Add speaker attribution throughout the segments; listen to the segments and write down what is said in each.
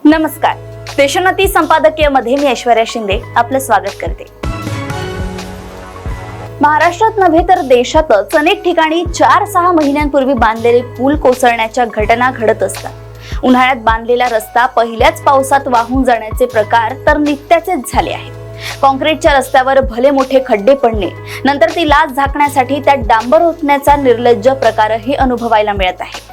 Speaker 1: नमस्कार. देशोन्नती संपादकीय मध्ये मी ऐश्वर्या शिंदे आपलं स्वागत करते. महाराष्ट्रात नव्हे तर देशातच अनेक ठिकाणी 4-6 महिन्यांपूर्वी बांधलेले पूल कोसळण्याच्या घटना घडत असतात. उन्हाळ्यात बांधलेला रस्ता पहिल्याच पावसात वाहून जाण्याचे प्रकार तर नित्याचेच झाले आहेत. काँक्रीटच्या रस्त्यावर भले मोठे खड्डे पडणे, नंतर ती लाच झाकण्यासाठी त्यात डांबर ओतण्याचा निर्लज्ज प्रकारही अनुभवायला मिळत आहे.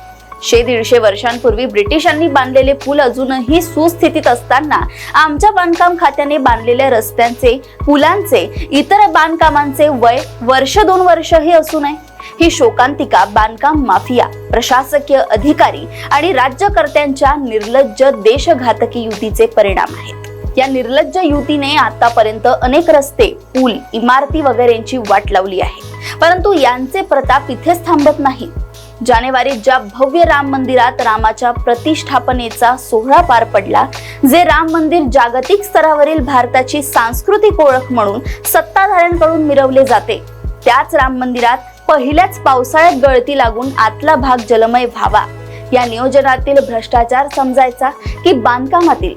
Speaker 1: 100-150 वर्षांपूर्वी ब्रिटिशांनी बांधलेले पूल अजूनही सुस्थितीत असताना आमच्या बांधकाम खात्याने बांधलेल्या रस्त्यांचे, पुलांचे, इतर बांधकामांचे वय वर्ष-2 वर्षही असू नये. ही शोकांतिका बांधकाम माफिया, प्रशासकीय अधिकारी आणि राज्यकर्त्यांच्या निर्लज्ज देशघातकी युतीचे परिणाम आहेत. या निर्लज्ज युतीने आतापर्यंत अनेक रस्ते, पूल, इमारती वगैरेंची वाट लावली आहे. परंतु यांचे प्रताप इथेच थांबत नाही. जानेवारीत ज्या भव्य राम मंदिरात रामाच्या प्रतिष्ठापनेचा सोहळा पार पडला, जे राम मंदिर जागतिक स्तरावरील भारताची सांस्कृतिक ओळख म्हणून सत्ताधाऱ्यांकडून मिरवले जाते, त्याच राम मंदिरात पहिल्याच पावसाळ्यात गळती लागून आतला भाग जलमय व्हावा, या नियोजनातील भ्रष्टाचार समजायचा की बांधकामातील?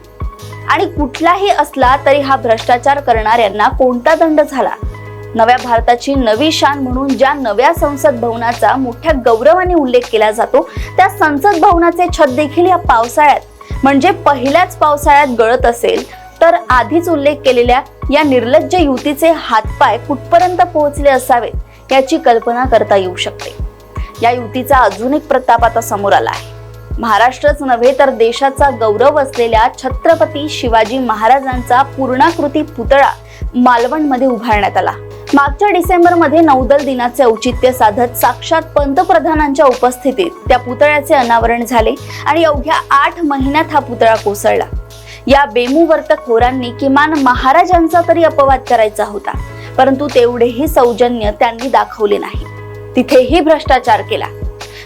Speaker 1: आणि कुठलाही असला तरी हा भ्रष्टाचार करणाऱ्यांना कोणता दंड झाला? नव्या भारताची नवी शान म्हणून ज्या नव्या संसद भवनाचा मोठ्या गौरवाने उल्लेख केला जातो, त्या संसद भवनाचे छत देखील या पावसाळ्यात म्हणजे पहिल्याच पावसाळ्यात गळत असेल तर आधीच उल्लेख केलेल्या या निर्लज्ज युतीचे हातपाय कुठपर्यंत पोहोचले असावेत याची कल्पना करता येऊ शकते. या युतीचा अजून एक प्रताप आता समोर आला आहे. महाराष्ट्रच नव्हे तर देशाचा गौरव असलेल्या छत्रपती शिवाजी महाराजांचा पूर्णाकृती पुतळा मालवणमध्ये उभारण्यात आला. मागच्या डिसेंबरमध्ये नौदल दिनाचे औचित्य साधत साक्षात पंतप्रधानांच्या उपस्थितीत त्या पुतळ्याचे अनावरण झाले आणि अवघ्या 8 महिन्यात हा पुतळा कोसळला. या बेमुवर्तक होरांनी किमान महाराजांचा तरी अपवाद करायचा होता, परंतु तेवढेही सौजन्य त्यांनी दाखवले नाही. तिथेही भ्रष्टाचार केला.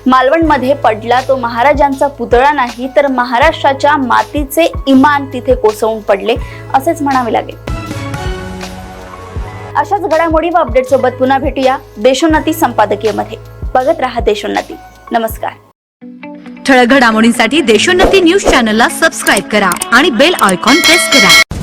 Speaker 1: मालवणमध्ये पडला तो महाराजांचा पुतळा नाही तर महाराष्ट्राच्या मातीचे इमान तिथे कोसळून पडले असेच म्हणावे लागेल. अशाच घडामोडी व अपडेट सोबत पुन्हा भेटूया देशोन्नती संपादकीय मध्ये. बघत रहा देशोन्नती. नमस्कार.
Speaker 2: ठळक घडामोडींसाठी देशोन्नती न्यूज चॅनलला सबस्क्राईब करा आणि बेल आयकॉन प्रेस करा.